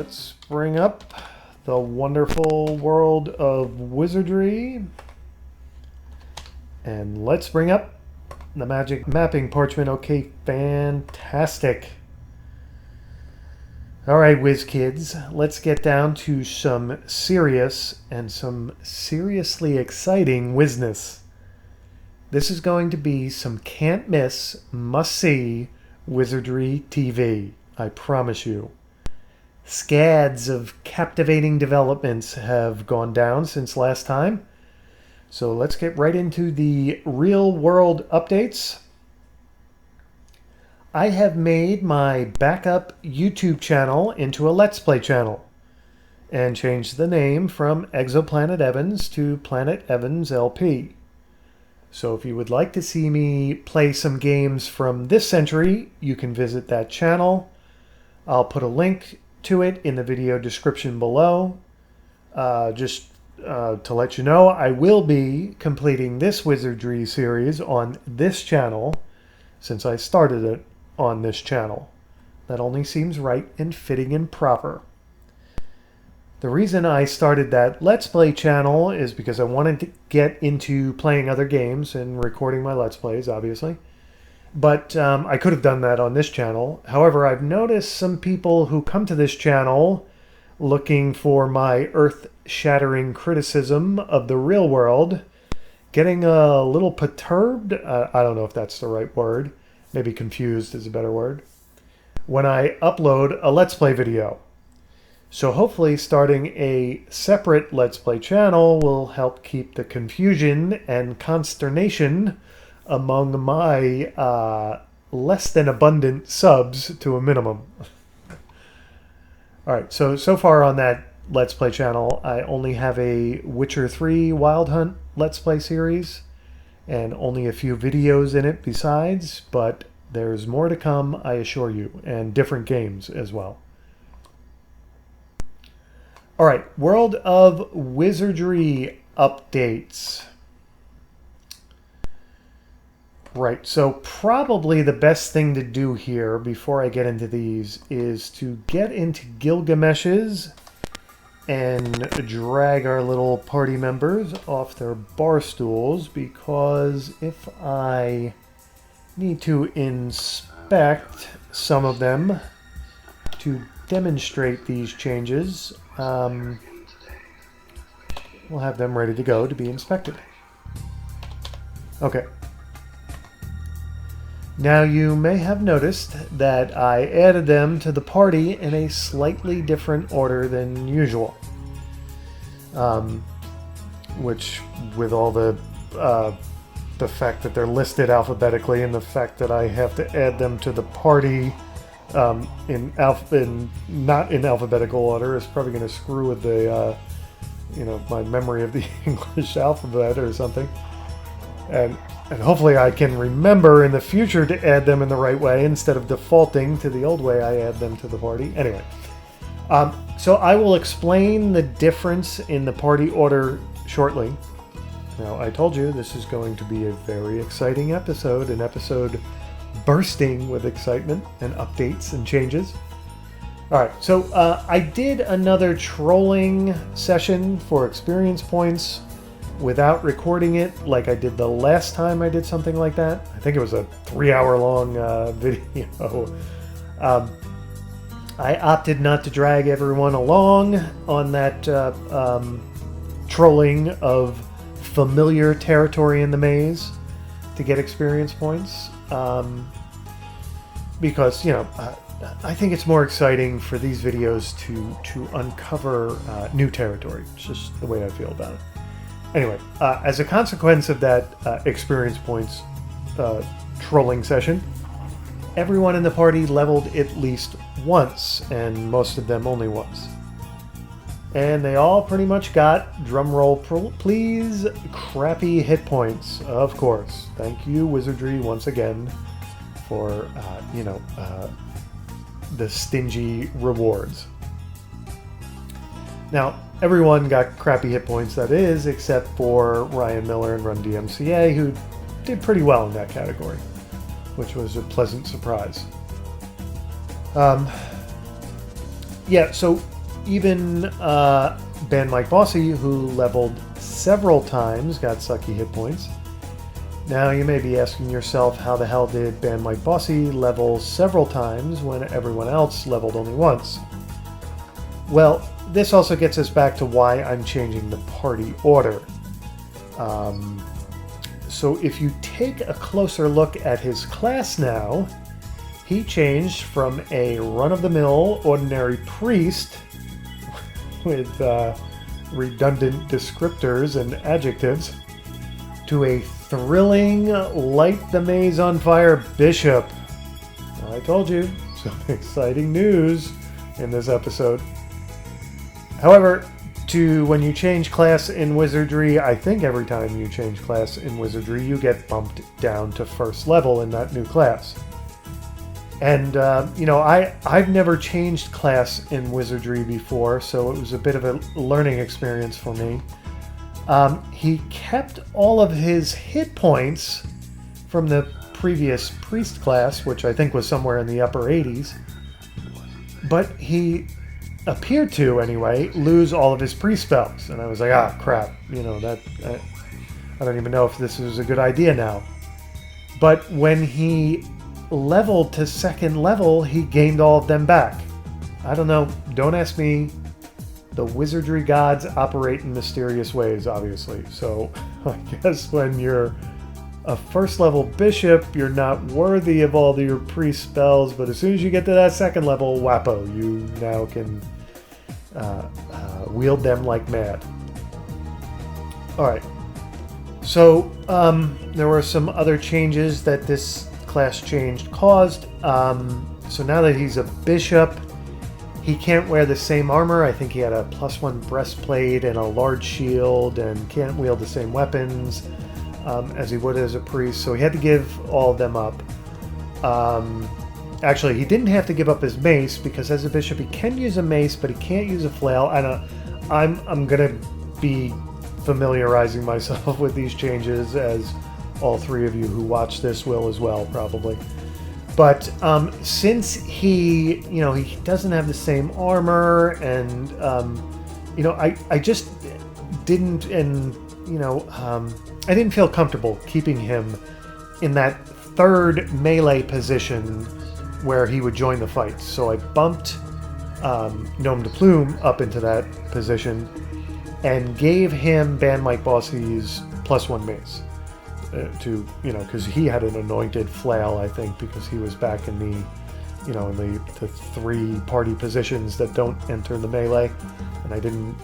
let's bring up the wonderful world of Wizardry. And let's bring up the magic mapping parchment. Okay, fantastic. All right, whiz kids, let's get down to some serious and some seriously exciting whizness. This is going to be some can't miss, must see Wizardry TV. I promise you. Scads of captivating developments have gone down since last time. So let's get right into the real world updates. I have made my backup YouTube channel into a Let's Play channel and changed the name from Exoplanet Evans to Planet Evans LP. So if you would like to see me play some games from this century, you can visit that channel. I'll put a link to it in the video description below. Just to let you know, I will be completing this Wizardry series on this channel since I started it on this channel. That only seems right and fitting and proper. The reason I started that Let's Play channel is because I wanted to get into playing other games and recording my Let's Plays, obviously. But I could have done that on this channel. However, I've noticed some people who come to this channel looking for my earth-shattering criticism of the real world getting a little perturbed. I don't know if that's the right word. Maybe confused is a better word. When I upload a Let's Play video. So hopefully starting a separate Let's Play channel will help keep the confusion and consternation among my less than abundant subs to a minimum. Alright, so far on that Let's Play channel, I only have a Witcher 3 Wild Hunt Let's Play series and only a few videos in it besides, but there's more to come, I assure you, and different games as well. Alright, World of Wizardry updates. Right, so probably the best thing to do here before I get into these is to get into Gilgamesh's and drag our little party members off their bar stools, because if I need to inspect some of them to demonstrate these changes, we'll have them ready to go to be inspected. Okay. Now you may have noticed that I added them to the party in a slightly different order than usual. Which, with all the fact that they're listed alphabetically and the fact that I have to add them to the party not in alphabetical order, is probably going to screw with the my memory of the English alphabet or something. And hopefully I can remember in the future to add them in the right way instead of defaulting to the old way I add them to the party. Anyway, so I will explain the difference in the party order shortly. Now, I told you this is going to be a very exciting episode, an episode bursting with excitement and updates and changes. Alright, so I did another trolling session for experience points without recording it like I did the last time I did something like that. I think it was a 3-hour-long video. I opted not to drag everyone along on that trolling of familiar territory in the maze to get experience points, because I think it's more exciting for these videos to uncover new territory. It's just the way I feel about it. Anyway, as a consequence of that experience points trolling session, everyone in the party leveled at least once, and most of them only once. And they all pretty much got, drumroll please, crappy hit points, of course. Thank you, Wizardry, once again, for, the stingy rewards. Now, everyone got crappy hit points, that is, except for Ryan Miller and Run DMCA, who did pretty well in that category, which was a pleasant surprise. Yeah, so Even Band Mike Bossy, who leveled several times, got sucky hit points. Now you may be asking yourself, how the hell did Band Mike Bossy level several times when everyone else leveled only once? Well, this also gets us back to why I'm changing the party order. So if you take a closer look at his class now, he changed from a run-of-the-mill ordinary priest with redundant descriptors and adjectives to a thrilling, light the maze on fire bishop. I told you, some exciting news in this episode. However, when you change class in Wizardry, I think every time you change class in Wizardry, you get bumped down to first level in that new class. And, I've never changed class in Wizardry before, so it was a bit of a learning experience for me. He kept all of his hit points from the previous priest class, which I think was somewhere in the upper 80s. But he appeared to, anyway, lose all of his priest spells. And I was like, ah, crap. I don't even know if this is a good idea now. But when he leveled to second level, he gained all of them back. I don't know. Don't ask me. The wizardry gods operate in mysterious ways, obviously. So I guess when you're a first level bishop, you're not worthy of all your priest spells, but as soon as you get to that second level, whappo, you now can wield them like mad. Alright, so there were some other changes that this class change caused. So now that he's a bishop, he can't wear the same armor. I think he had a +1 breastplate and a large shield, and can't wield the same weapons as he would as a priest. So he had to give all of them up. Actually, he didn't have to give up his mace, because as a bishop he can use a mace, but he can't use a flail. I'm gonna be familiarizing myself with these changes, as all three of you who watch this will as well, probably. But since he doesn't have the same armor, and I just didn't, I didn't feel comfortable keeping him in that third melee position where he would join the fight. So I bumped Gnome de Plume up into that position and gave him Band Mike Bossy's +1 mace. Because he had an anointed flail, I think, because he was back in the three party positions that don't enter the melee, and I didn't,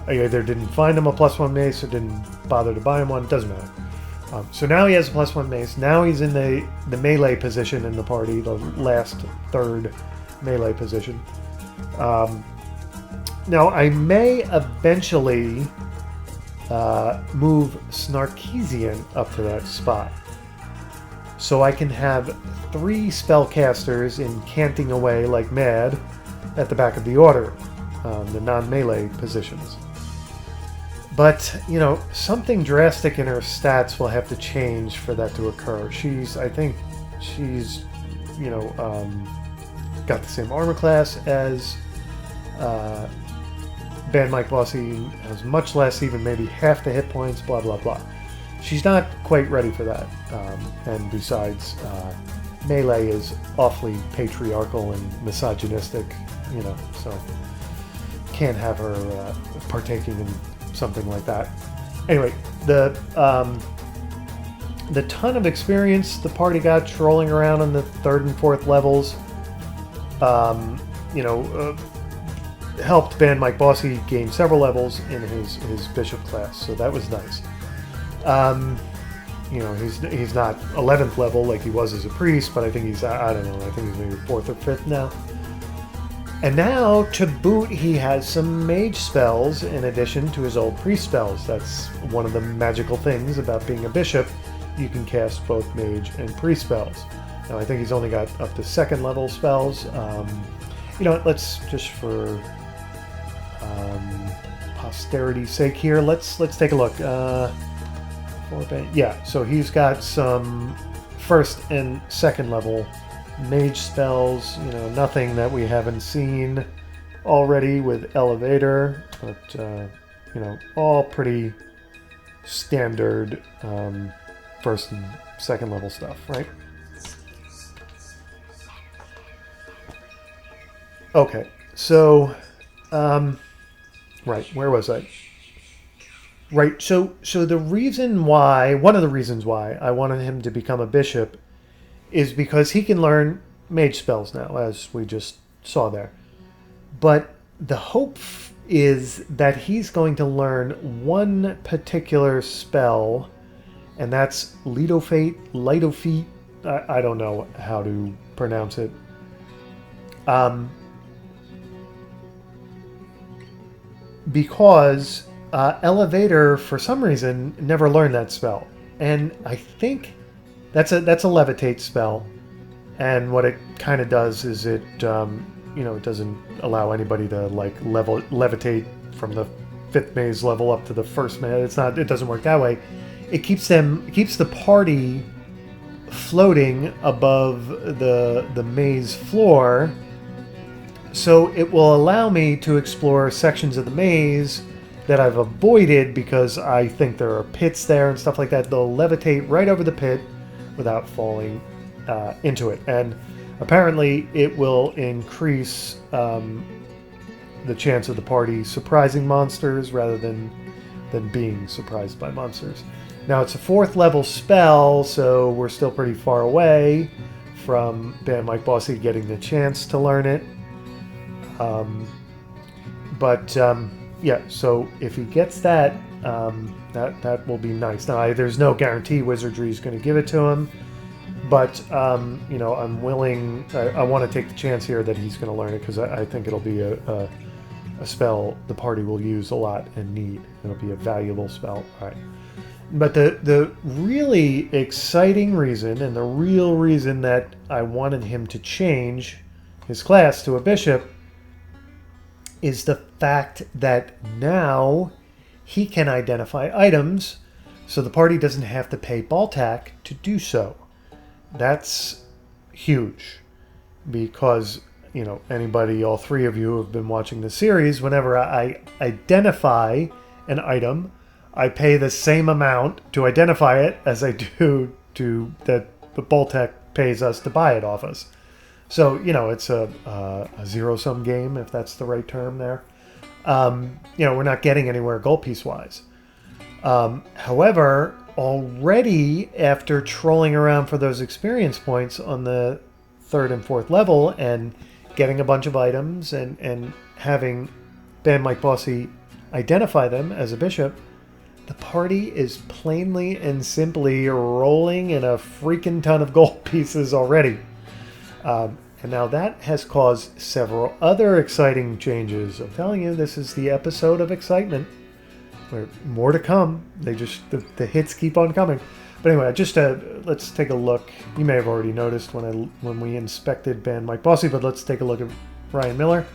I either didn't find him a +1 mace or didn't bother to buy him one. Doesn't matter. So now he has a +1 mace. Now he's in the melee position in the party, the last third melee position. Now I may eventually move Snarkeesian up to that spot, so I can have 3 spellcasters incanting away like mad at the back of the order, the non-melee positions. But something drastic in her stats will have to change for that to occur. I think she's got the same armor class as Band Mike Bossy, has much less, even maybe half the hit points, blah, blah, blah. She's not quite ready for that. And besides, melee is awfully patriarchal and misogynistic, so can't have her partaking in something like that. Anyway, the ton of experience the party got trolling around on the 3rd and 4th levels, helped Band Mike Bossy gain several levels in his bishop class, so that was nice. He's not 11th level like he was as a priest, but I think he's, I don't know, I think he's maybe 4th or 5th now. And now, to boot, he has some mage spells in addition to his old priest spells. That's one of the magical things about being a bishop. You can cast both mage and priest spells. Now, I think he's only got up to 2nd level spells. Let's just for posterity's sake here, let's take a look. Yeah, so he's got some 1st and 2nd level mage spells, nothing that we haven't seen already with elevator, but you know, all pretty standard first and second level stuff, right? Okay, so right, where was I? Right, so the reason why, one of the reasons why I wanted him to become a bishop is because he can learn mage spells now, as we just saw there. But the hope is that he's going to learn one particular spell, and that's Litofate. I don't know how to pronounce it. Because Elevator, for some reason, never learned that spell, and I think that's a levitate spell, and what it kind of does is it you know, it doesn't allow anybody to like levitate from the 5th maze level up to the 1st maze. It doesn't work that way. It keeps the party floating above the maze floor, so it will allow me to explore sections of the maze that I've avoided because I think there are pits there and stuff like that. They'll levitate right over the pit without falling into it, and apparently it will increase the chance of the party surprising monsters rather than being surprised by monsters. Now, it's a 4th level spell, so we're still pretty far away from Band Mike Bossy getting the chance to learn it. Yeah, so if he gets that, that will be nice. Now, there's no guarantee Wizardry is going to give it to him, but you know, I'm willing. I want to take the chance here that he's going to learn it because I think it'll be a spell the party will use a lot and need. It'll be a valuable spell. All right. But the really exciting reason and the real reason that I wanted him to change his class to a bishop is the fact that now he can identify items, so the party doesn't have to pay Baltac to do so. That's huge because, you know, anybody, all 3 of you who have been watching the series, whenever I identify an item, I pay the same amount to identify it as I do to that the Baltac pays us to buy it off us. So, you know, it's a zero-sum game, if that's the right term there. You know, we're not getting anywhere gold piece-wise. However, already after trolling around for those experience points on the 3rd and 4th level and getting a bunch of items and having Band Mike Bossy identify them as a bishop, the party is plainly and simply rolling in a freaking ton of gold pieces already. And now that has caused several other exciting changes. I'm telling you, this is the episode of excitement. Where more to come. The hits keep on coming. But anyway, just let's take a look. You may have already noticed when we inspected Band Mike Bossy, but let's take a look at Ryan Miller.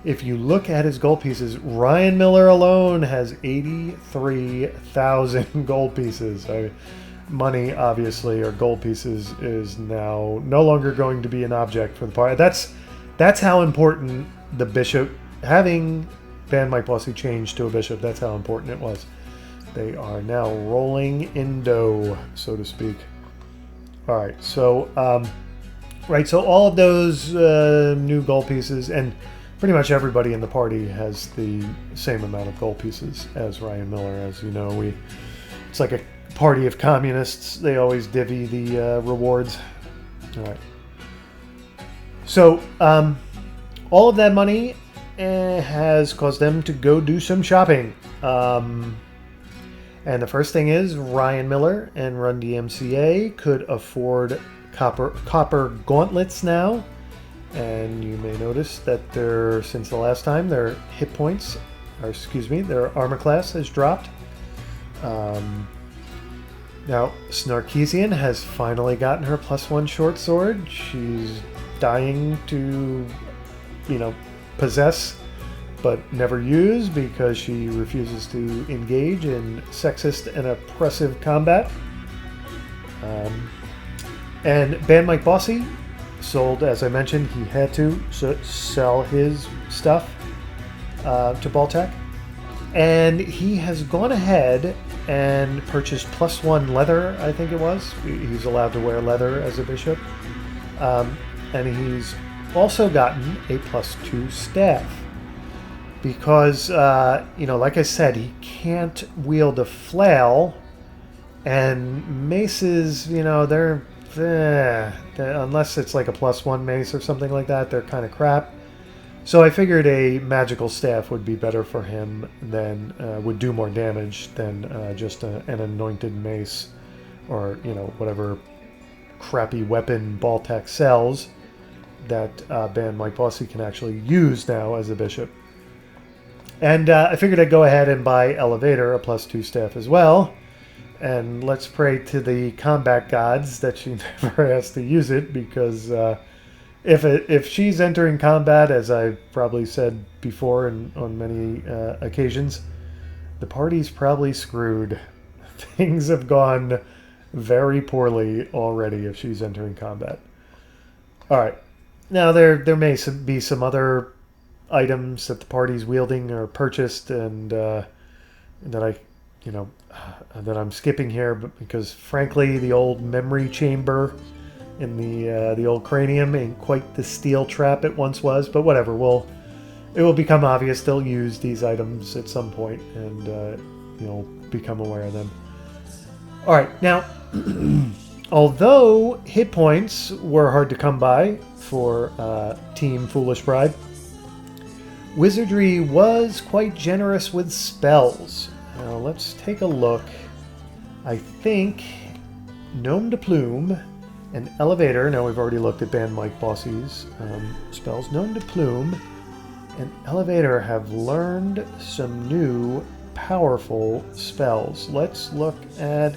If you look at his gold pieces, Ryan Miller alone has 83,000 gold pieces. Money, obviously, or gold pieces, is now no longer going to be an object for the party. That's how important the bishop, having Band Mike Bossy changed to a bishop, that's how important it was. They are now rolling in dough, so to speak. All right, so so all of those new gold pieces, and pretty much everybody in the party has the same amount of gold pieces as Ryan Miller. As you know, it's like a party of communists. They always divvy the rewards. All right. So all of that money has caused them to go do some shopping. And the first thing is Ryan Miller and Run DMCA could afford copper gauntlets now. And you may notice that since the last time, their hit points, or excuse me, their armor class has dropped. Now, Snarkeesian has finally gotten her +1 short sword. She's dying to, possess, but never use because she refuses to engage in sexist and oppressive combat. And Band Mike Bossy sold, as I mentioned, he had to sell his stuff to Baltec. And he has gone ahead and purchased +1 leather, I think it was. He's allowed to wear leather as a bishop. And he's also gotten a +2 staff. Because, like I said, he can't wield a flail. And maces, they're unless it's like a +1 mace or something like that, they're kind of crap. So I figured a magical staff would be better for him than, would do more damage than just an anointed mace or, whatever crappy weapon Baltec sells that Band Mike Bossy can actually use now as a bishop. And I figured I'd go ahead and buy Elevator, a +2 staff as well. And let's pray to the combat gods that she never has to use it, because if she's entering combat, as I've probably said before and on many occasions, the party's probably screwed. Things have gone very poorly already if she's entering combat. All right. Now, there may be some other items that the party's wielding or purchased and that I'm skipping here, but because frankly the old memory chamber in the old cranium ain't quite the steel trap it once was, but whatever, it will become obvious they'll use these items at some point, and you'll become aware of them. All right, now although hit points were hard to come by for Team Foolish Bride, Wizardry was quite generous with spells. Now let's take a look. I think Gnome de Plume and Elevator, now we've already looked at Band Mike Bossy's spells. Gnome de Plume and Elevator have learned some new powerful spells. Let's look at...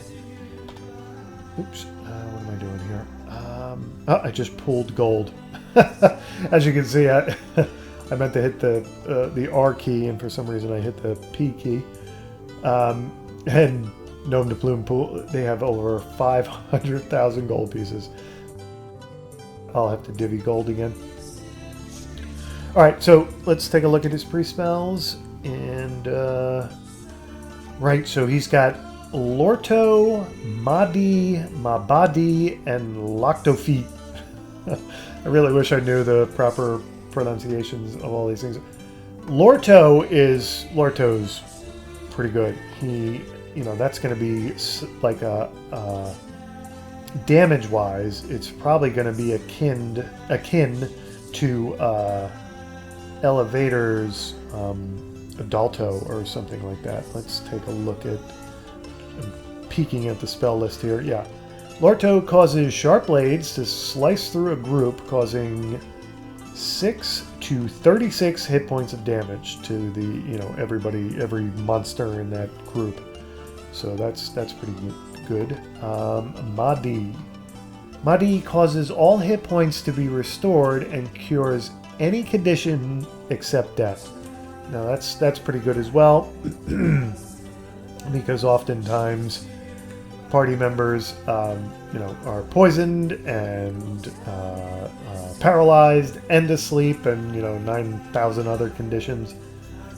Oops, what am I doing here? I just pulled gold. As you can see, I meant to hit the R key, and for some reason I hit the P key. And Gnome de Plume pool, they have over 500,000 gold pieces. I'll have to divvy gold again. Alright, so let's take a look at his pre-spells. And, right, so he's got Lorto, Madi, Mabadi, and Loctofeet. I really wish I knew the proper pronunciations of all these things. Lorto's pretty good. That's going to be like damage-wise, it's probably going to be akin to Elevator's Adalto or something like that. Let's take a look at... I'm peeking at the spell list here. Yeah. Lorto causes sharp blades to slice through a group, causing 6 to 36 hit points of damage to the, every monster in that group. So that's pretty good. Madi causes all hit points to be restored and cures any condition except death. Now that's pretty good as well, because oftentimes party members, are poisoned and paralyzed and asleep, and 9,000 other conditions.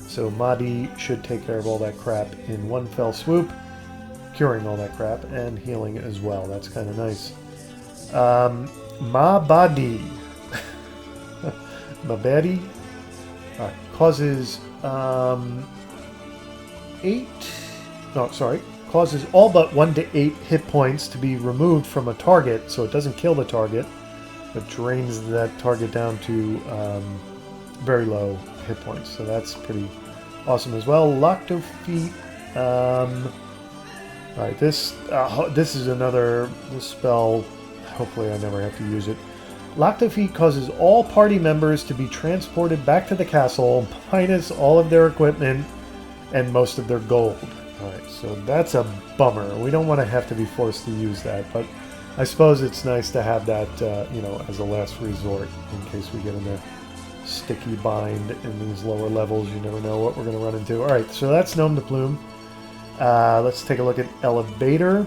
So Madi should take care of all that crap in one fell swoop, curing all that crap and healing as well. That's kind of nice. Mabadi causes causes all but 1 to 8 hit points to be removed from a target, so it doesn't kill the target, but drains that target down to very low hit points. So that's pretty awesome as well. Loctofeet. Alright, this is this spell. Hopefully I never have to use it. Loctofeet causes all party members to be transported back to the castle, minus all of their equipment and most of their gold. Alright, so that's a bummer. We don't want to have to be forced to use that, but I suppose it's nice to have that, as a last resort in case we get in a sticky bind in these lower levels. You never know what we're going to run into. Alright, so that's Gnome de Plume. Let's take a look at Elevator.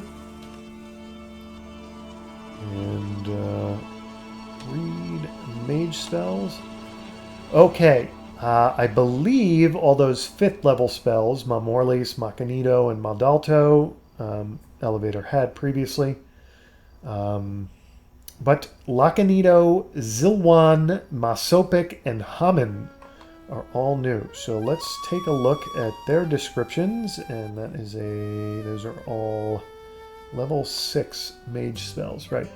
And 3, mage spells. Okay, I believe all those 5th level spells, Mamorlis, Machanito, and Maldalto, Elevator had previously. But Lacanito, Zilwan, Masopic, and Hamin are all new. So let's take a look at their descriptions, and those are all level 6 mage spells, right?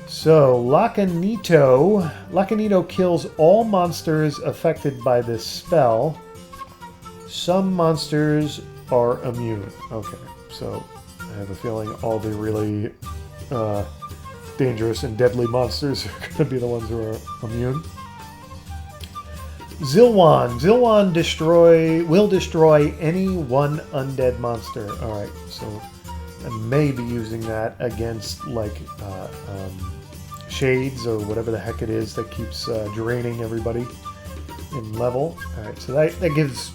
So Lacanito kills all monsters affected by this spell. Some monsters are immune. Okay, so I have a feeling all the really dangerous and deadly monsters are going to be the ones who are immune. Zilwan will destroy any one undead monster. All right, so I may be using that against like shades or whatever the heck it is that keeps draining everybody in level. All right, so that gives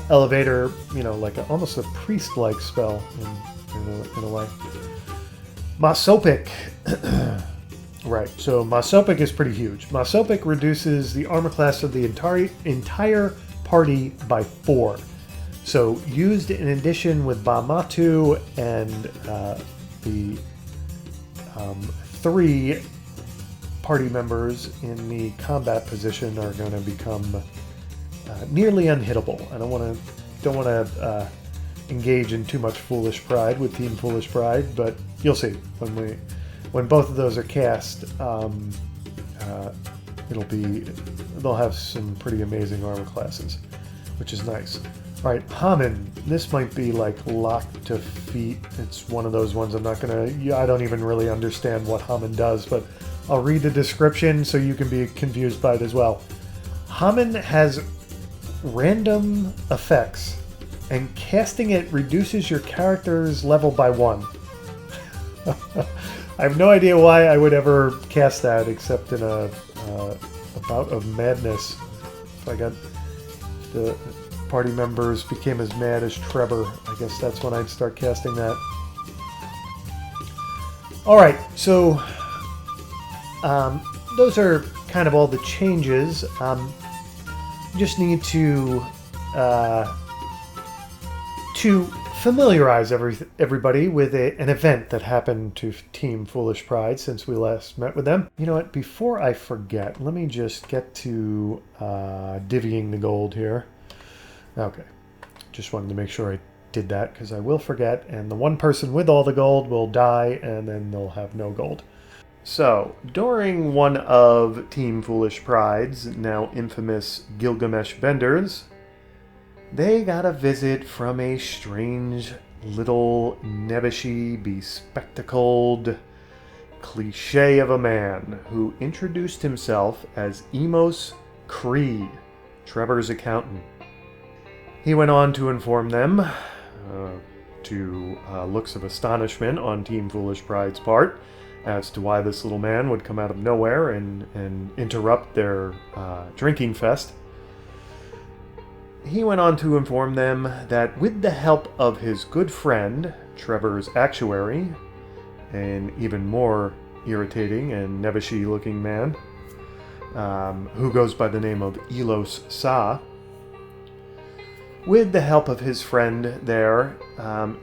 Elevator, you know, like almost a priest-like spell in a way. Masopic. Right, so Masopic is pretty huge. Masopic reduces the armor class of the entire party by 4. So used in addition with Bamatu and the 3 party members in the combat position are going to become nearly unhittable. I don't want to engage in too much foolish pride with Team Foolish Pride, but you'll see when both of those are cast. They'll have some pretty amazing armor classes, which is nice. All right, Hamin. This might be like locked to feet. It's one of those ones I don't even really understand what Hamin does, but I'll read the description so you can be confused by it as well. Hamin has random effects, and casting it reduces your character's level by 1. I have no idea why I would ever cast that except in a bout of madness. If the party members became as mad as Trevor, I guess that's when I'd start casting that. Alright, so those are kind of all the changes. Just need to familiarize everybody with an event that happened to Team Foolish Pride since we last met with them. You know what, before I forget, let me just get to divvying the gold here. Okay, just wanted to make sure I did that because I will forget, and the one person with all the gold will die and then they'll have no gold. So, during one of Team Foolish Pride's now infamous Gilgamesh Benders, they got a visit from a strange little nebbishy, bespectacled cliche of a man who introduced himself as Emos Cree, Trevor's accountant. He went on to inform them, to looks of astonishment on Team Foolish Pride's part, as to why this little man would come out of nowhere and interrupt their drinking fest. He went on to inform them that with the help of his good friend, Trevor's actuary, an even more irritating and nebbishy-looking man, who goes by the name of Elos Sa, with the help of his friend there,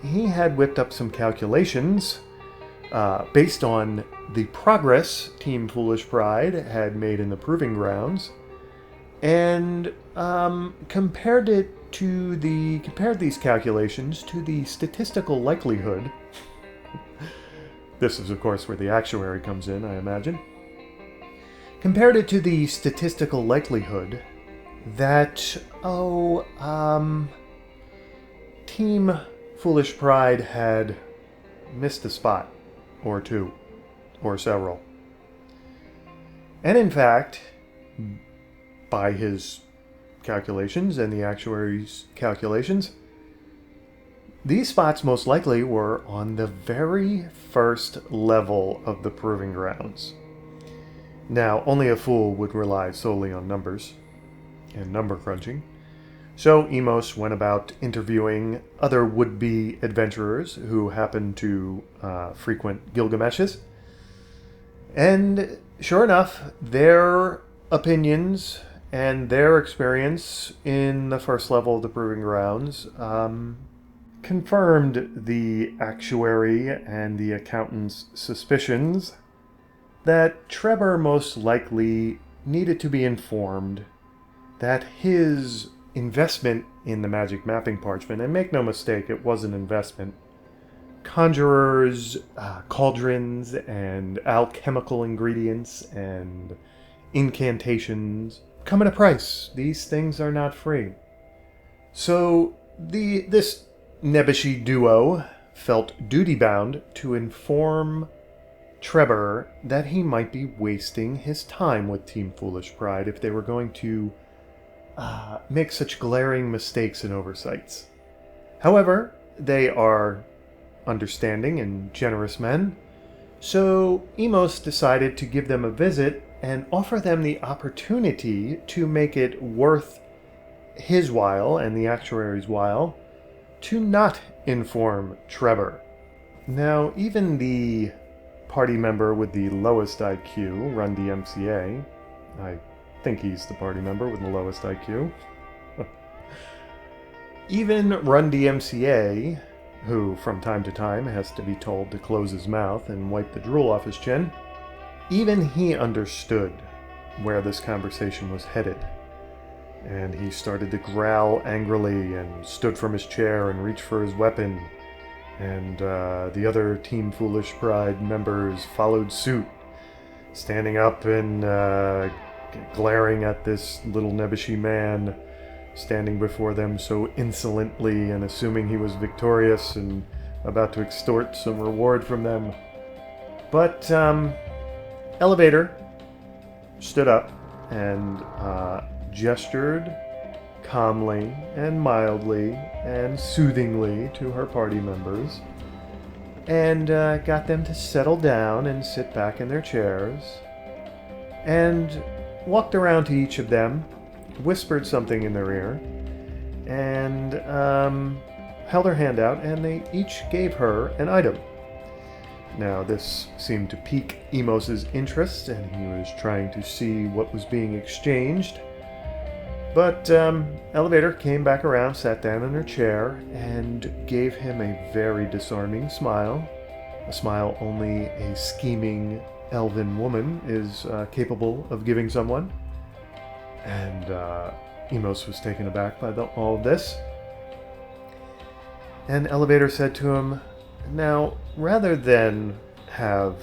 he had whipped up some calculations based on the progress Team Foolish Pride had made in the Proving Grounds, and compared these calculations to the statistical likelihood. This is, of course, where the actuary comes in, I imagine. Compared it to the statistical likelihood that, Team Foolish Pride had missed a spot, or two, or several. And in fact, by his calculations and the actuary's calculations, these spots most likely were on the very first level of the Proving Grounds. Now, only a fool would rely solely on numbers and number crunching, so Emos went about interviewing other would-be adventurers who happened to frequent Gilgamesh's, and Sure enough, their opinions and their experience in the first level of the Proving Grounds confirmed the actuary and the accountant's suspicions that Trevor most likely needed to be informed that his investment in the magic mapping parchment, and make no mistake, it was an investment, conjurers, cauldrons, and alchemical ingredients, and incantations come at a price. These things are not free. So this Nebuchadnezzar duo felt duty-bound to inform Trevor that he might be wasting his time with Team Foolish Pride if they were going to make such glaring mistakes and oversights. However, they are understanding and generous men, so Emos decided to give them a visit and offer them the opportunity to make it worth his while and the actuary's while to not inform Trevor. Now, even the party member with the lowest IQ, Run DMCA, I think he's the party member with the lowest IQ, even Run DMCA, who from time to time has to be told to close his mouth and wipe the drool off his chin, even he understood where this conversation was headed. And he started to growl angrily and stood from his chair and reached for his weapon. And the other Team Foolish Pride members followed suit, standing up and glaring at this little Nebuchadnezzar man standing before them so insolently and assuming he was victorious and about to extort some reward from them. But Elevator stood up and gestured calmly and mildly and soothingly to her party members and got them to settle down and sit back in their chairs, and walked around to each of them, whispered something in their ear, and held her hand out, and they each gave her an item. Now, this seemed to pique Emos's interest, and he was trying to see what was being exchanged. But Elevator came back around, sat down in her chair, and gave him a very disarming smile. A smile only a scheming elven woman is capable of giving someone. And Emos was taken aback by all of this. And Elevator said to him, "Now, rather than have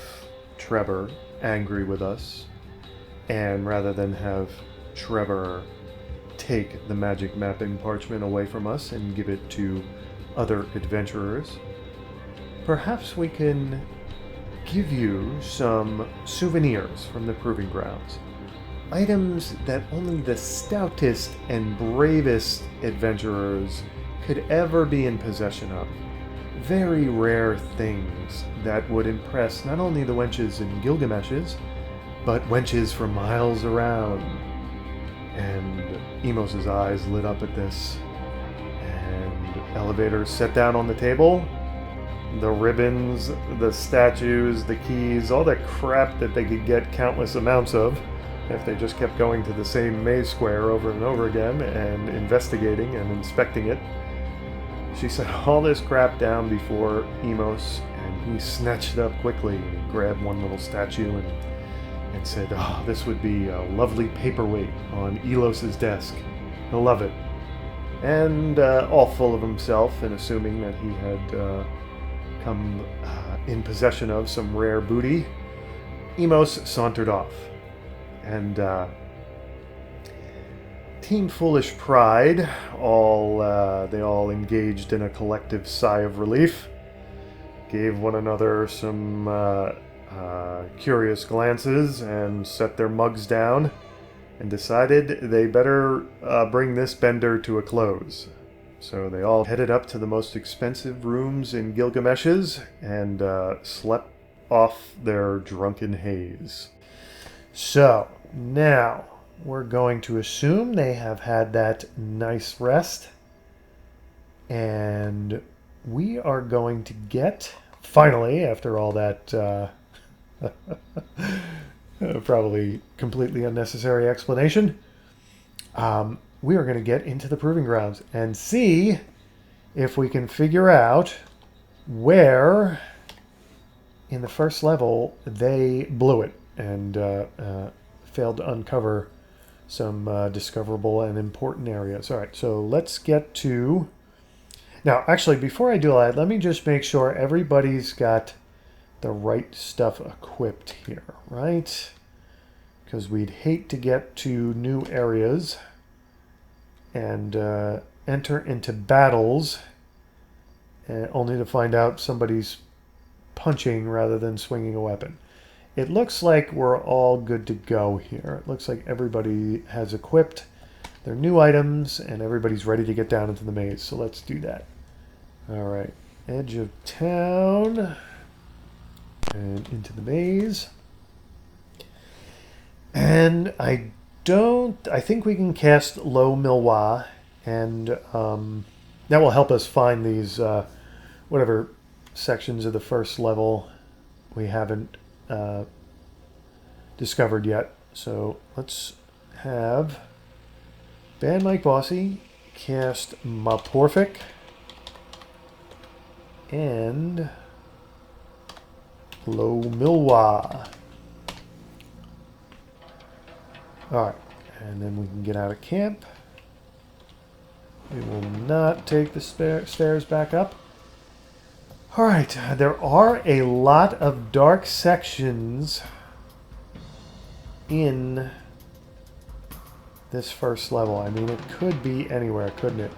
Trevor angry with us, and rather than have Trevor take the magic mapping parchment away from us and give it to other adventurers, perhaps we can give you some souvenirs from the Proving Grounds. Items that only the stoutest and bravest adventurers could ever be in possession of. Very rare things that would impress not only the wenches and Gilgameshes, but wenches for miles around." And Emos's eyes lit up at this, and Elevator sat down on the table. The ribbons, the statues, the keys, all that crap that they could get countless amounts of if they just kept going to the same maze square over and over again and investigating and inspecting it. She set all this crap down before Emos, and he snatched it up quickly and he grabbed one little statue and said, "Oh, this would be a lovely paperweight on Elos's desk. He'll love it." And all full of himself and assuming that he had come in possession of some rare booty, Emos sauntered off. And Team Foolish Pride, they all engaged in a collective sigh of relief, gave one another some curious glances, and set their mugs down, and decided they better bring this bender to a close. So they all headed up to the most expensive rooms in Gilgamesh's and slept off their drunken haze. So, now, we're going to assume they have had that nice rest, and we are going to get, finally, after all that Probably completely unnecessary explanation. We are going to get into the proving grounds and see if we can figure out where in the first level they blew it and failed to uncover some discoverable and important areas. All right, so let's get to... Now, actually, before I do that, let me just make sure everybody's got the right stuff equipped here, right? Because we'd hate to get to new areas and enter into battles only to find out somebody's punching rather than swinging a weapon. It looks like we're all good to go here. It looks like everybody has equipped their new items and everybody's ready to get down into the maze. So let's do that. All right, edge of town and into the maze. And I think we can cast Low Milwa, and that will help us find these whatever sections of the first level we haven't discovered yet. So let's have Band Mike Bossy cast Maporfic and Low Milwa. Alright, and then we can get out of camp. We will not take the stairs back up. Alright, there are a lot of dark sections in this first level. I mean, it could be anywhere, couldn't it?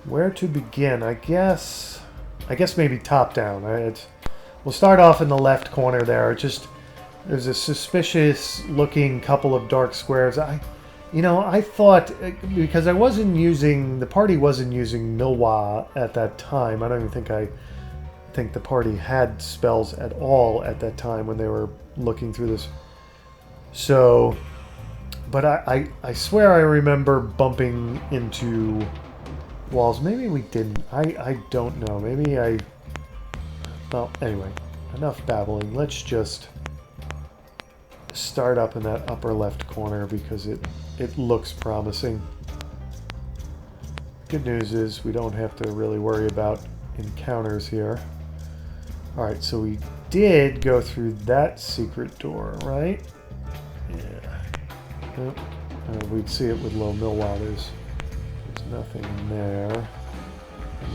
Where to begin? I guess maybe top down. We'll start off in the left corner there. There's a suspicious looking couple of dark squares. I thought, because the party wasn't using Milwa at that time. I don't even think the party had spells at all at that time when they were looking through this. So, but I swear I remember bumping into walls. Maybe we didn't. I don't know. Well, anyway, enough babbling. Let's just start up in that upper left corner because it looks promising. Good news is we don't have to really worry about encounters here. Alright, so we did go through that secret door, right? Yeah. We'd see it with Low Milwa. There's nothing there.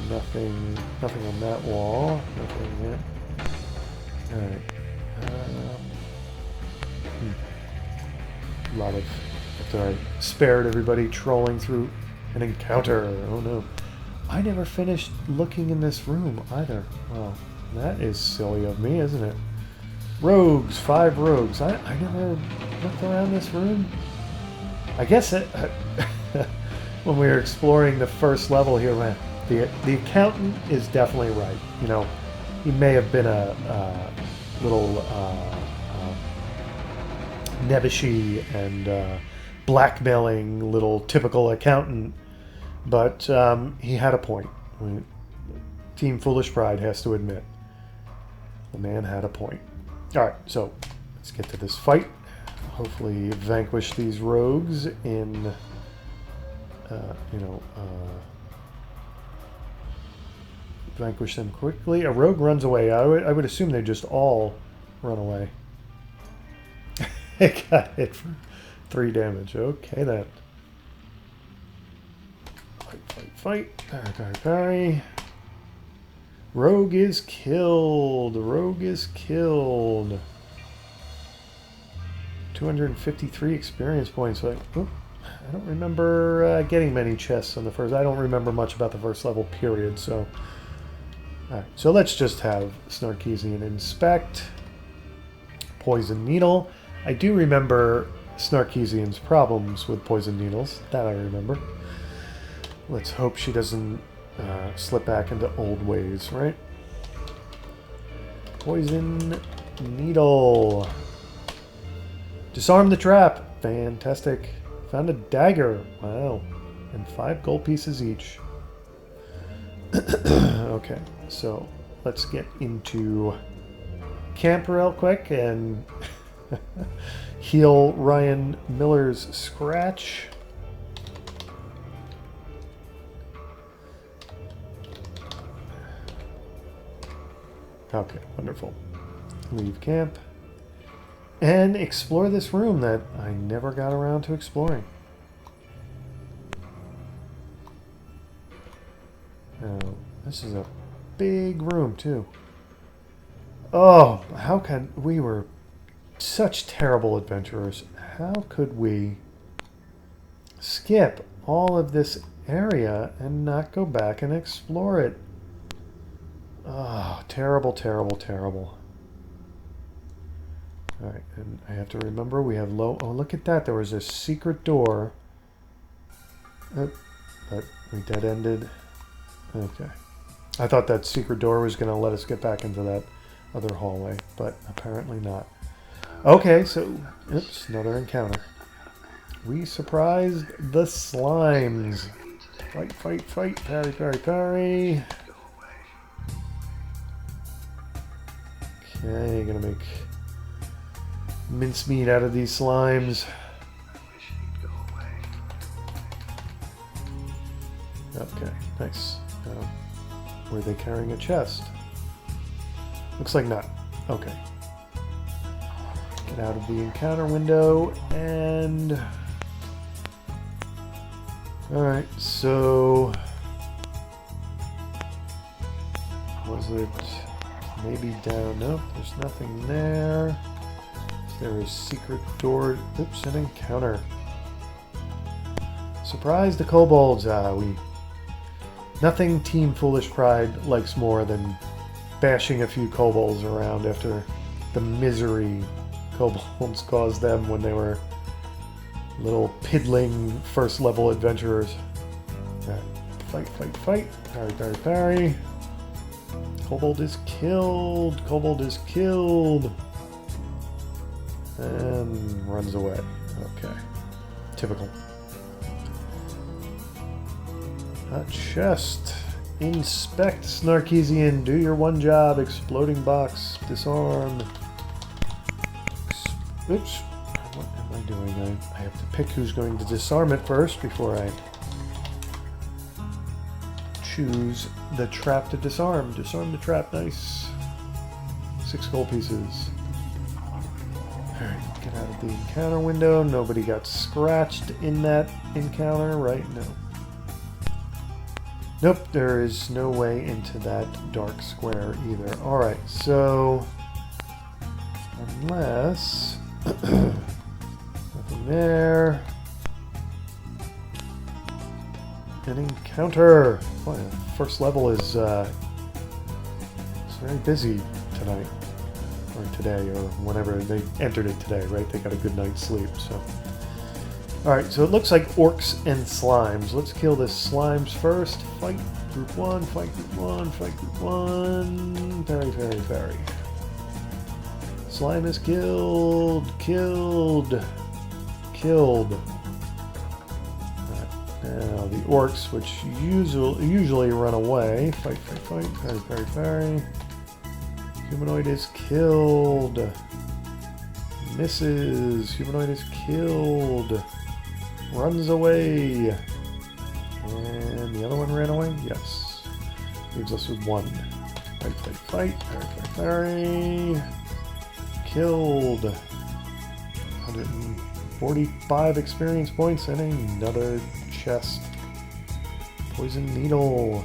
Nothing on that wall. Nothing yet. Alright. A lot of... After I spared everybody trolling through an encounter. Oh no. I never finished looking in this room either. Wow. That is silly of me, isn't it? Rogues. 5 rogues. I never looked around this room. I guess when we were exploring the first level here, the accountant is definitely right. You know, he may have been a little nebbishy and blackmailing little typical accountant, but he had a point. I mean, Team Foolish Pride has to admit, the man had a point. All right, so let's get to this fight. Hopefully vanquish these rogues in, vanquish them quickly. A rogue runs away. I would assume they just all run away. It got hit for 3 damage. Okay, then. Fight. Parry. Rogue is killed. 253 experience points. I don't remember getting many chests on the first. I don't remember much about the first level period. So, all right. So let's just have Snarkeesian inspect. Poison needle. I do remember Snarkeesian's problems with poison needles. That I remember. Let's hope she doesn't slip back into old ways, right? Poison needle. Disarm the trap. Fantastic. Found a dagger. Wow. And 5 gold pieces each. Okay, so let's get into camp real quick and heal Ryan Miller's scratch. Okay, wonderful. Leave camp and explore this room that I never got around to exploring. Oh, this is a big room too. Oh, how can we were such terrible adventurers. How could we skip all of this area and not go back and explore it? Oh, terrible, terrible, terrible. All right, and I have to remember we have low... Oh, look at that. There was a secret door. Oh, but we dead-ended. Okay. I thought that secret door was going to let us get back into that other hallway, but apparently not. Okay, so... Oops, another encounter. We surprised the slimes. Fight, fight, fight. Parry, parry, parry. Okay, gonna make mincemeat out of these slimes. Okay, nice. Were they carrying a chest? Looks like not. Okay. Get out of the encounter window and... Alright, so... Was it... Maybe down. Nope, there's nothing there. There is secret door. Oops, an encounter. Surprise the kobolds. Nothing Team Foolish Pride likes more than bashing a few kobolds around after the misery kobolds caused them when they were little piddling first level adventurers. Alright, fight, fight, fight. Parry, parry, parry. Kobold is killed. Kobold is killed. And runs away. Okay. Typical. A chest. Inspect, Snarkeesian. Do your one job. Exploding box. Disarm. Oops. What am I doing? I have to pick who's going to disarm it first before I choose the trap to disarm. Disarm the trap, nice. 6 gold pieces. Alright, get out of the encounter window. Nobody got scratched in that encounter, right? No. Nope, there is no way into that dark square either. Alright, so... Unless... nothing there. An encounter. Boy, the first level is it's very busy tonight, or today, or whenever they entered it today, right? They got a good night's sleep, so. Alright, so it looks like orcs and slimes. Let's kill this slimes first. Fight group 1, fight group 1, fight group 1. Parry, parry, parry. Slime is killed. Killed. Killed. Now the orcs, which usually run away. Fight, fight, fight. Parry, parry, parry. Humanoid is killed. Misses. Humanoid is killed. Runs away. And the other one ran away? Yes. Leaves us with 1. Fight, fight, fight. Parry, parry, parry. Killed. 145 experience points and another chest. Poison needle.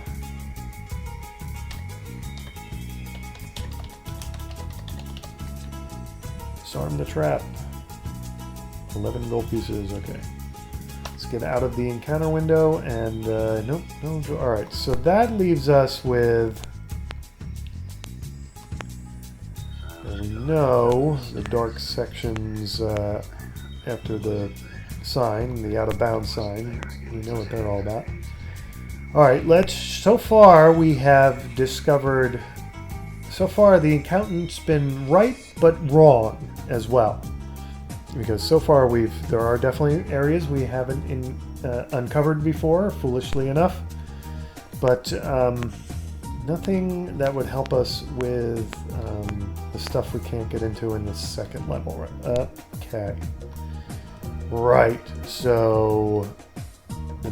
Disarm the trap. 11 gold pieces. Okay. Let's get out of the encounter window and nope, no. Alright, so that leaves us with, we know the dark sections after the sign, the out of bounds sign. We know what they're all about. Alright, so far we have discovered, so far the accountant's been right but wrong as well. Because so far there are definitely areas we haven't uncovered before, foolishly enough. But nothing that would help us with the stuff we can't get into in the second level. Okay. Right, so the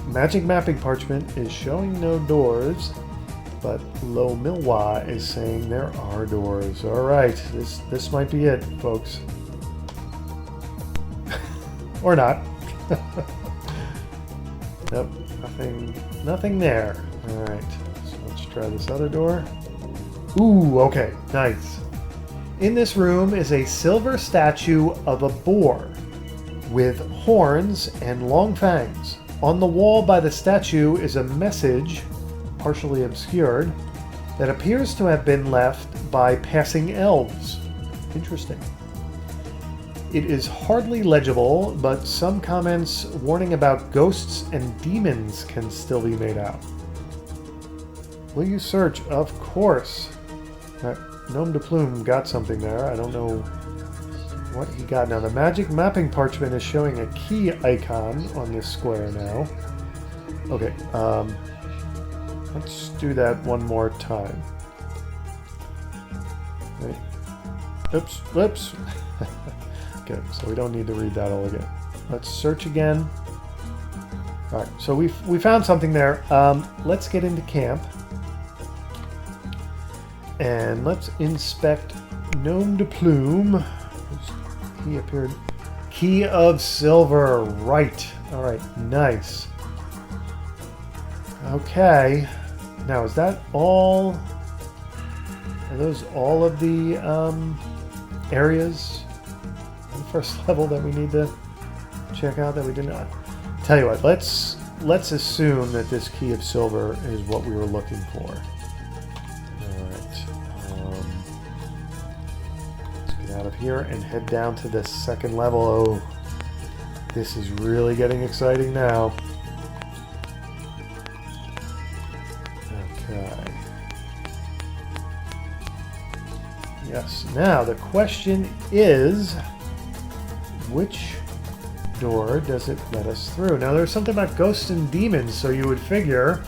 magic mapping parchment is showing no doors, but Lo Milwa is saying there are doors. All right, this might be it, folks. Or not. Nope, nothing there. All right, so let's try this other door. Ooh, okay, nice. In this room is a silver statue of a boar with horns and long fangs. On the wall by the statue is a message, partially obscured, that appears to have been left by passing elves. Interesting. It is hardly legible, but some comments warning about ghosts and demons can still be made out. Will you search? Of course. Gnome de Plume got something there. I don't know what he got. Now the magic mapping parchment is showing a key icon on this square now. Okay, let's do that one more time. Okay. Oops, whoops. Okay, so we don't need to read that all again. Let's search again. All right, so we found something there. Let's get into camp. And let's inspect Gnome de Plume. He appeared. Key of Silver. Right. All right. Nice. Okay. Now, is that all? Are those all of the areas on the first level that we need to check out that we did not? Tell you what. Let's assume that this Key of Silver is what we were looking for. Out of here and head down to the second level. Oh, this is really getting exciting now. Okay. Yes, now the question is, which door does it let us through? Now there's something about ghosts and demons, so you would figure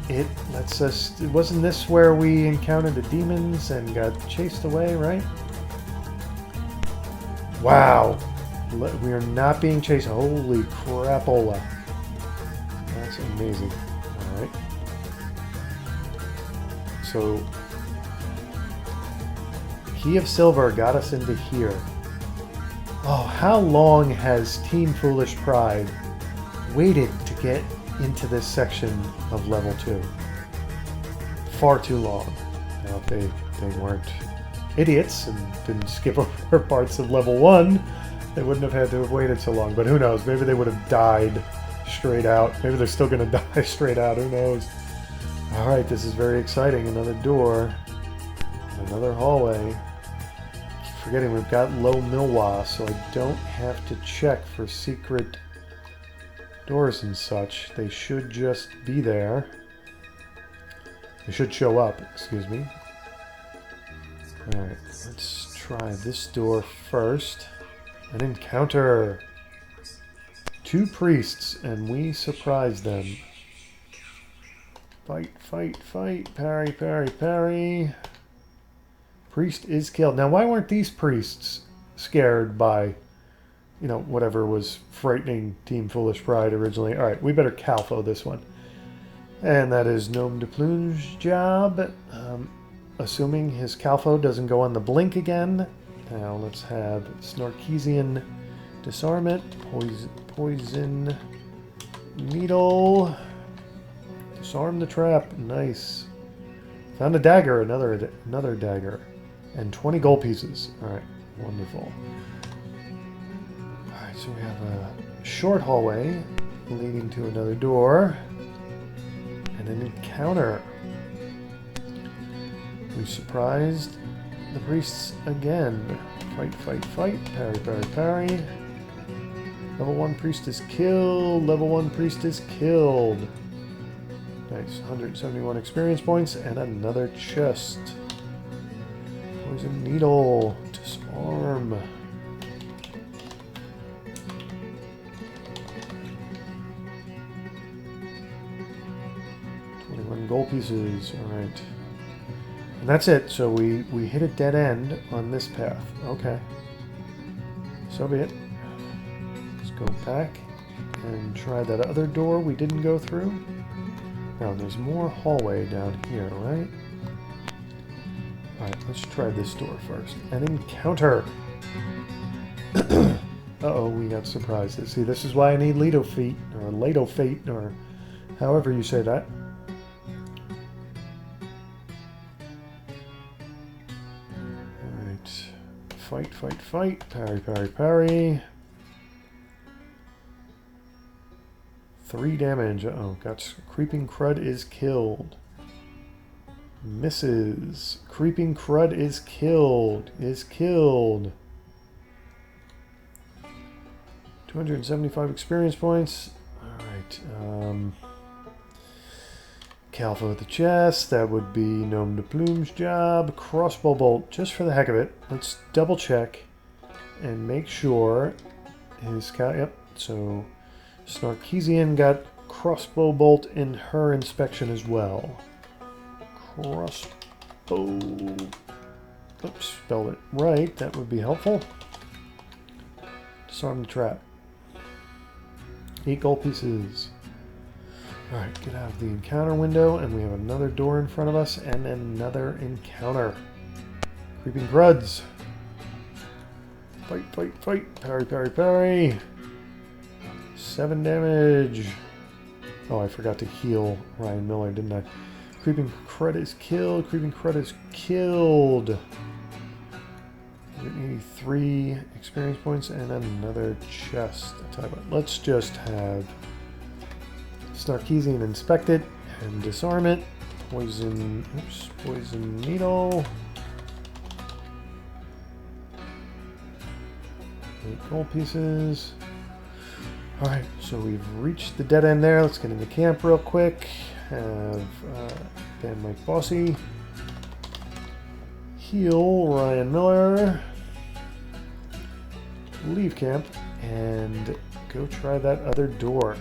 it lets us... Wasn't this where we encountered the demons and got chased away, right? Wow, we are not being chased. Holy crapola. That's amazing. All right. So, Key of Silver got us into here. Oh, how long has Team Foolish Pride waited to get into this section of level 2? Far too long. Now, if they weren't idiots and didn't skip over parts of level 1, they wouldn't have had to have waited so long. But who knows? Maybe they would have died straight out. Maybe they're still going to die straight out. Who knows? All right, this is very exciting. Another door. Another hallway. Keep forgetting we've got Lo Milwa, so I don't have to check for secret doors and such. They should just be there. They should show up, excuse me. Alright, let's try this door first. An encounter. 2 priests, and we surprise them. Fight, fight, fight. Parry, parry, parry. Priest is killed. Now, why weren't these priests scared by, you know, whatever was frightening Team Foolish Pride originally? Alright, we better Calfo this one. And that is Gnome de Plume's job. Assuming his Calfo doesn't go on the blink again. Now let's have Snorkeesian disarm it. Poison needle. Disarm the trap. Nice. Found a dagger. Another dagger. And 20 gold pieces. Alright. Wonderful. Alright, so we have a short hallway leading to another door. And an encounter. We surprised the priests again. Fight, fight, fight. Parry, parry, parry. Level 1 priest is killed. Level 1 priest is killed. Nice. 171 experience points and another chest. Poison needle. Disarm. Some gold pieces. Alright. And that's it. So we hit a dead end on this path. Okay. So be it. Let's go back and try that other door we didn't go through. Now, there's more hallway down here, right? Alright, let's try this door first. An encounter! Uh-oh, we got surprises. See, this is why I need Leto Feet, or Leto Fate, or however you say that. Alright. Fight, fight, fight. Parry, parry, parry. 3 damage. Uh-oh, got Creeping Crud is killed. Misses. Creeping Crud is killed. Is killed. 275 experience points. Alright. Calfa with the chest. That would be Gnome de Plume's job. Crossbow bolt, just for the heck of it. Let's double check and make sure his yep, so Snarkeesian got crossbow bolt in her inspection as well. Crossbow. Oops, spelled it right. That would be helpful. Disarm the trap. 8 gold pieces. Alright, get out of the encounter window, and we have another door in front of us, and another encounter. Creeping Cruds. Fight, fight, fight. Parry, parry, parry. 7 damage. Oh, I forgot to heal Ryan Miller, didn't I? Creeping Crud is killed. Creeping Crud is killed. 183 experience points and another chest. Let's just have Snarkeesian inspect it and disarm it. Poison. Oops. Poison needle. 8 gold pieces. Alright, so we've reached the dead end there. Let's get into camp real quick. Have Dan Mike Bossy heal Ryan Miller. Leave camp and go try that other door.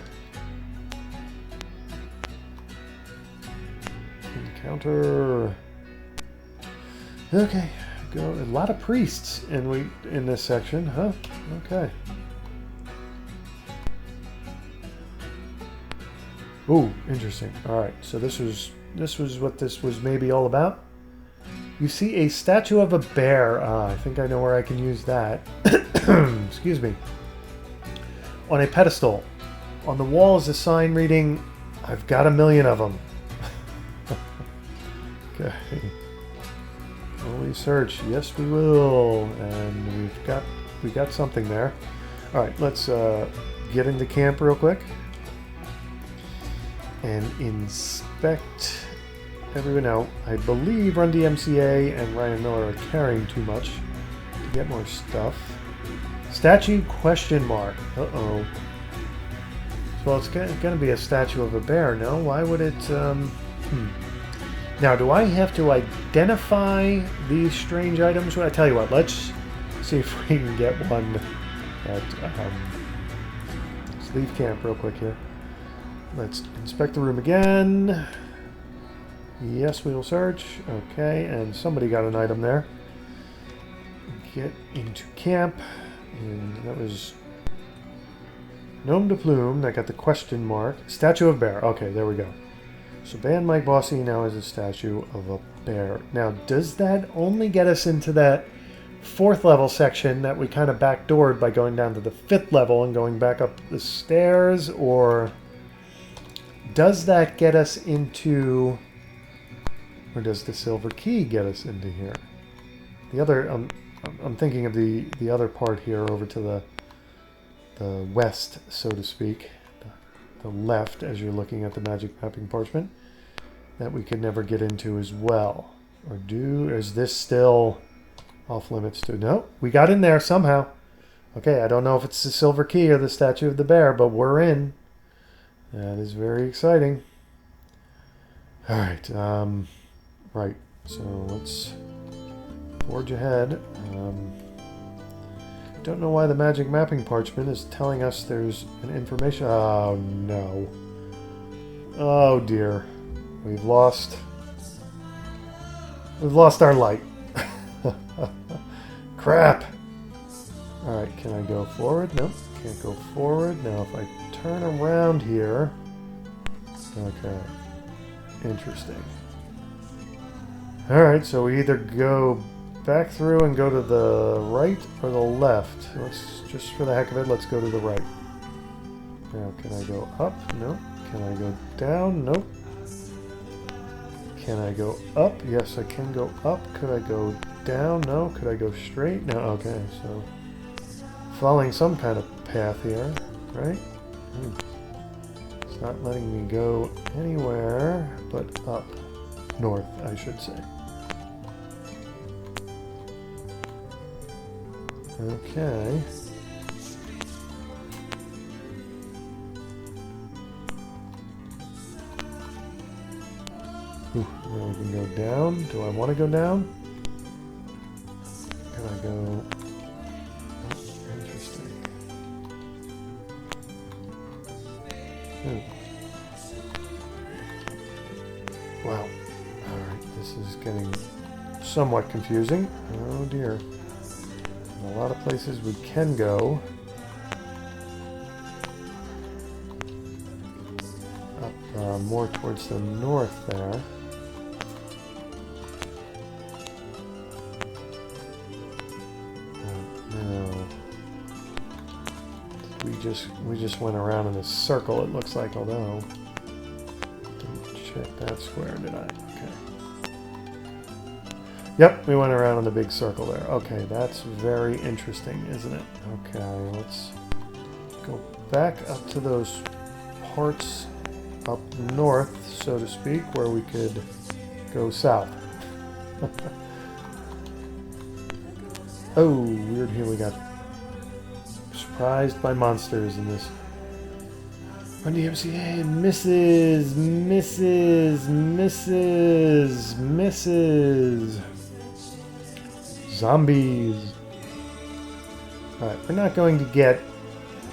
Encounter. Okay, go. A lot of priests in this section, huh? Okay. Ooh, interesting. All right, so this was what this was maybe all about. You see a statue of a bear. I think I know where I can use that. Excuse me. On a pedestal. On the wall is a sign reading, "I've got a million of them." Okay. Holy search. Yes, we will. And we got something there. All right, let's get into camp real quick and inspect everyone out. I believe Run DMCA and Ryan Miller are carrying too much to get more stuff. Statue question mark. Uh-oh. Well, it's going to be a statue of a bear, no? Why would it... Now, do I have to identify these strange items? Well, I tell you what, let's see if we can get one at... let's leave camp real quick here. Let's inspect the room again. Yes, we will search. Okay, and somebody got an item there. Get into camp. And that was Gnome de Plume. That got the question mark. Statue of bear. Okay, there we go. So Band Mike Bossy now is a statue of a bear. Now, does that only get us into that 4th level section that we kind of backdoored by going down to the 5th level and going back up the stairs? Or does that get us into... Or does the silver key get us into here? The other, I'm thinking of the other part here over to the west, so to speak, the left as you're looking at the magic mapping parchment, that we could never get into as well. Or is this still off limits to? No, we got in there somehow. Okay, I don't know if it's the silver key or the statue of the bear, but we're in. That is very exciting. All right. Right, so let's forge ahead. Don't know why the magic mapping parchment is telling us there's an information. Oh no. Oh dear. we've lost our light. Crap. Alright, can I go forward? Nope, can't go forward. Now if I turn around here... Okay. Interesting. Alright, so we either go back through and go to the right or the left. Let's, just for the heck of it, let's go to the right. Now, can I go up? Nope. Can I go down? Nope. Can I go up? Yes, I can go up. Could I go down? No. Could I go straight? No. Okay, so following some kind of path here, right? It's not letting me go anywhere but up. North, I should say. Okay. Ooh, now we can go down. Do I want to go down? Can I go... Oh, interesting. Ooh. Wow. Alright, this is getting somewhat confusing. Oh dear. A lot of places we can go. Up more towards the north there. No. We just went around in a circle, it looks like, although didn't check that square, did I? Okay. Yep, we went around in the big circle there. Okay, that's very interesting, isn't it? Okay, let's go back up to those parts up north, so to speak, where we could go south. Oh, weird, here we got surprised by monsters in this. Run DMCA, misses. Zombies. Alright, we're not going to get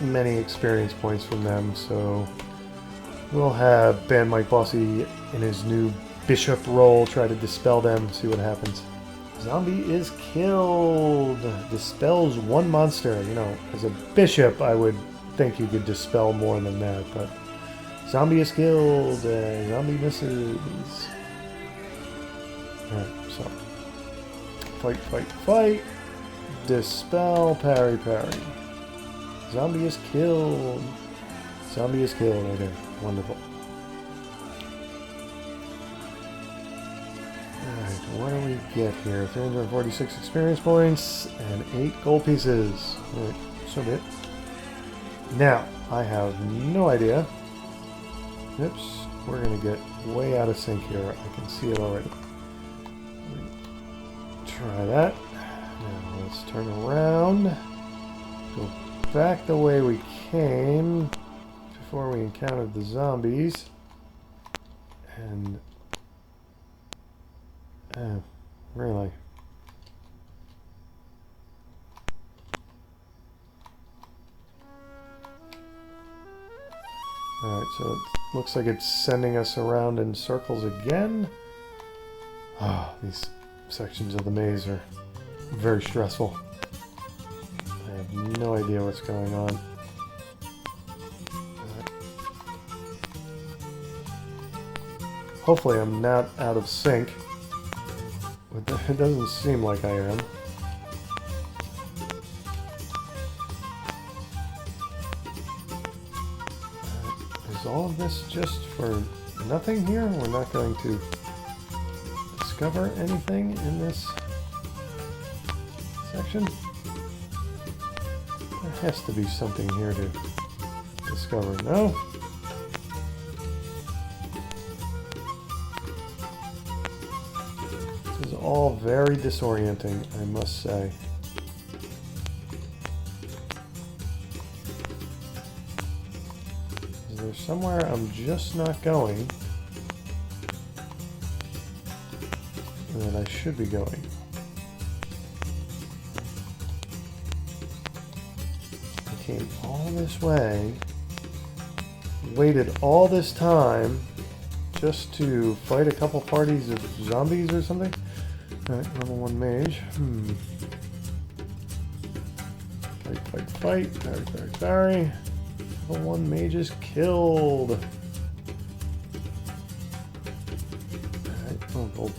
many experience points from them, so we'll have Band Mike Bossy in his new bishop role try to dispel them, see what happens. Zombie is killed. Dispels one monster. You know, as a bishop, I would think you could dispel more than that, but zombie is killed. Zombie misses. Alright, so fight. Dispel, parry. Zombie is killed. Okay, wonderful. Alright, what do we get here? 346 experience points and 8 gold pieces. Alright, so be it. Now, I have no idea. Oops, we're going to get way out of sync here. I can see it already. Try that. Now, let's turn around. Go back the way we came before we encountered the zombies. And... really? Alright, so it looks like it's sending us around in circles again. Ah, these sections of the maze are very stressful. I have no idea what's going on. Hopefully I'm not out of sync. But it doesn't seem like I am. Is all of this just for nothing here? We're not going to discover anything in this section? There has to be something here to discover. No? This is all very disorienting, I must say. Is there somewhere I'm just not going that I should be going? I came all this way, waited all this time just to fight a couple parties of zombies or something? Alright, level 1 mage. Fight. Parry. Level 1 mage is killed. Alright, we'll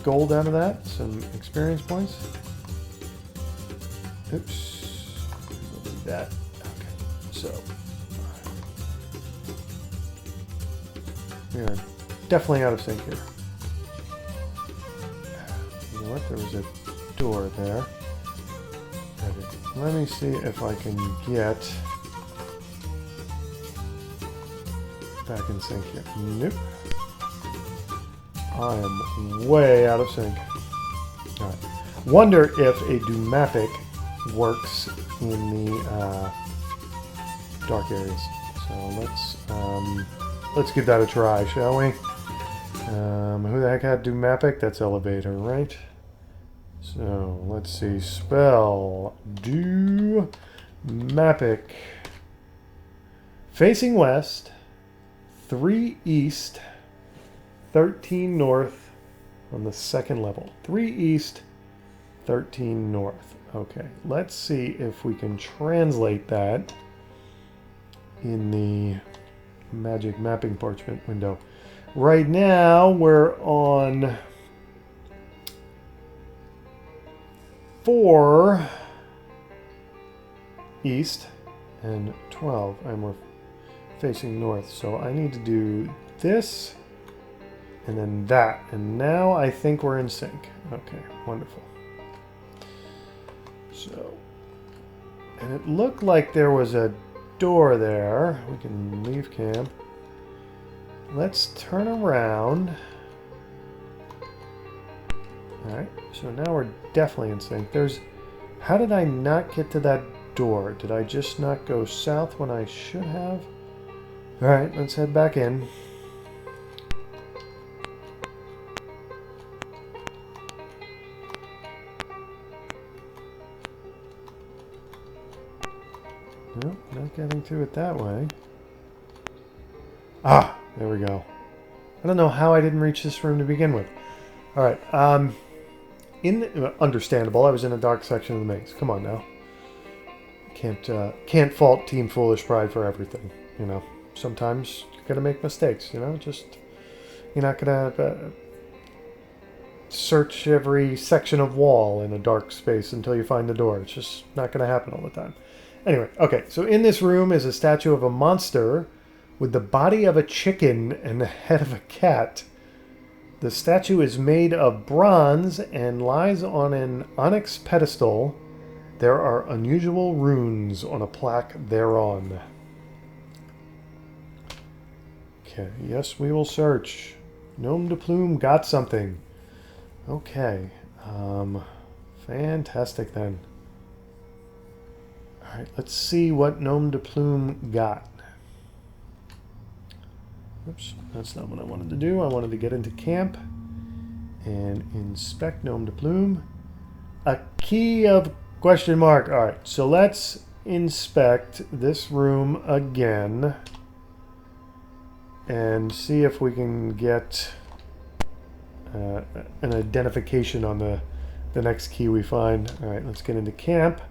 gold out of that. Some experience points. Oops. We'll do that. Okay, so we are definitely out of sync here. You know what? There was a door there. Okay. Let me see if I can get back in sync here. Nope. I am way out of sync. Alright. Wonder if a Doomapic works in the dark areas. So let's give that a try, shall we? Who the heck had Doomapic? That's Elevator, right? So let's see. Spell Doomapic. Facing west, 3 east, 13 north on the second level. 3 east, 13 north. Okay, let's see if we can translate that in the magic mapping parchment window. Right now we're on 4 east and 12, and we're facing north, so I need to do this and then that, and now I think we're in sync. Okay, wonderful. So, and it looked like there was a door there. We can leave camp. Let's turn around. Alright, so now we're definitely in sync. How did I not get to that door? Did I just not go south when I should have? Alright, let's head back in. Nope, not getting to it that way. Ah, there we go. I don't know how I didn't reach this room to begin with. Alright, understandable, I was in a dark section of the maze. Come on now. Can't fault Team Foolish Pride for everything, you know. Sometimes you're gonna make mistakes, you know. Just, you're not gonna search every section of wall in a dark space until you find the door. It's just not gonna happen all the time. Anyway, okay, so in this room is a statue of a monster with the body of a chicken and the head of a cat. The statue is made of bronze and lies on an onyx pedestal. There are unusual runes on a plaque thereon. Okay, yes, we will search. Gnome de Plume got something. Okay, fantastic then. Alright, let's see what Gnome de Plume got. Oops, that's not what I wanted to do. I wanted to get into camp and inspect Gnome de Plume. A key of question mark. Alright, so let's inspect this room again and see if we can get an identification on the next key we find. Alright, let's get into camp.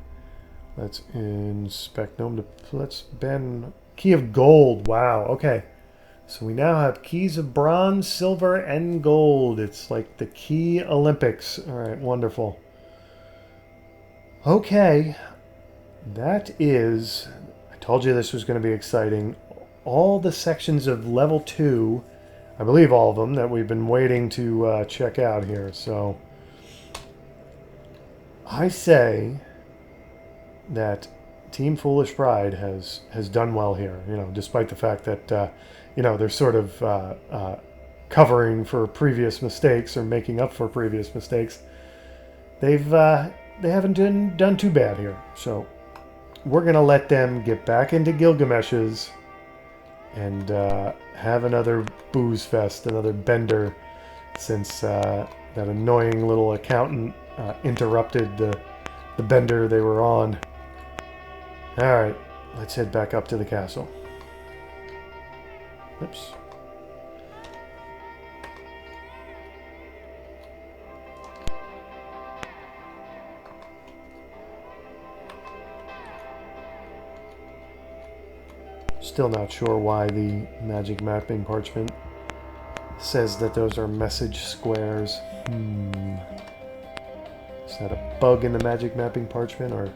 Let's inspect Gnome de Plume. Let's bend. Key of gold. Wow, okay. So we now have keys of bronze, silver, and gold. It's like the key Olympics. Alright, wonderful. Okay. That is... I told you this was going to be exciting. All the sections of level 2, I believe all of them, that we've been waiting to check out here. So, I say that Team Foolish Pride has done well here. You know, despite the fact that... you know, they're sort of covering for previous mistakes or making up for previous mistakes. They haven't done too bad here. So we're going to let them get back into Gilgamesh's and have another booze fest, another bender, since that annoying little accountant interrupted the bender they were on. All right, let's head back up to the castle. Oops. Still not sure why the magic mapping parchment says that those are message squares. Is that a bug in the magic mapping parchment, or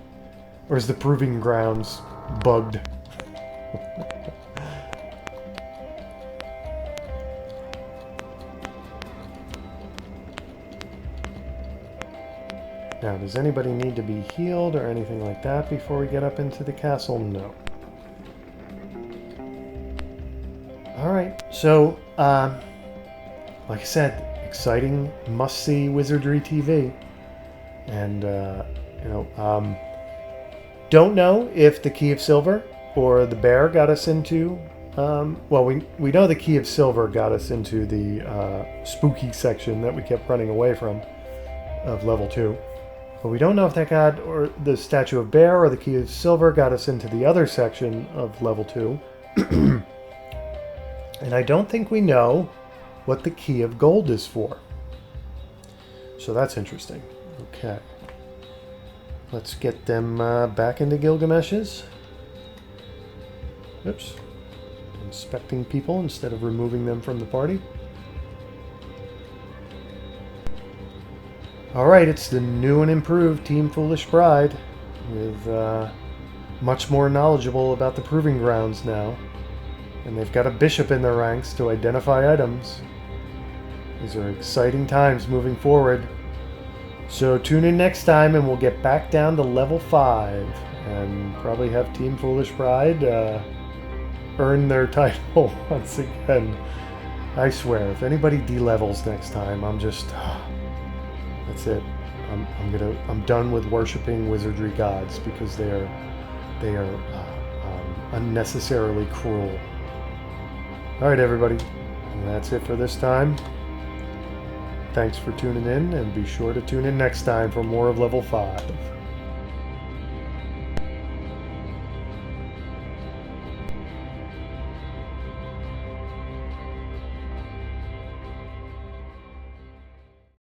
is the proving grounds bugged? Now, does anybody need to be healed or anything like that before we get up into the castle? No. Alright, so, like I said, exciting, must-see Wizardry TV. And, don't know if the Key of Silver or the Bear got us into... well, we know the Key of Silver got us into the spooky section that we kept running away from of level 2. But we don't know if that got, or the Statue of Bear or the Key of Silver got us into the other section of level 2. And I don't think we know what the Key of Gold is for. So that's interesting. Okay. Let's get them back into Gilgamesh's. Oops. Inspecting people instead of removing them from the party. Alright, it's the new and improved Team Foolish Bride, with much more knowledgeable about the proving grounds now. And they've got a bishop in their ranks to identify items. These are exciting times moving forward. So tune in next time and we'll get back down to level 5 and probably have Team Foolish Bride earn their title once again. I swear, if anybody de-levels next time, I'm just... that's it. I'm done with worshiping wizardry gods because they are unnecessarily cruel. Alright everybody, and that's it for this time. Thanks for tuning in, and be sure to tune in next time for more of Level 5.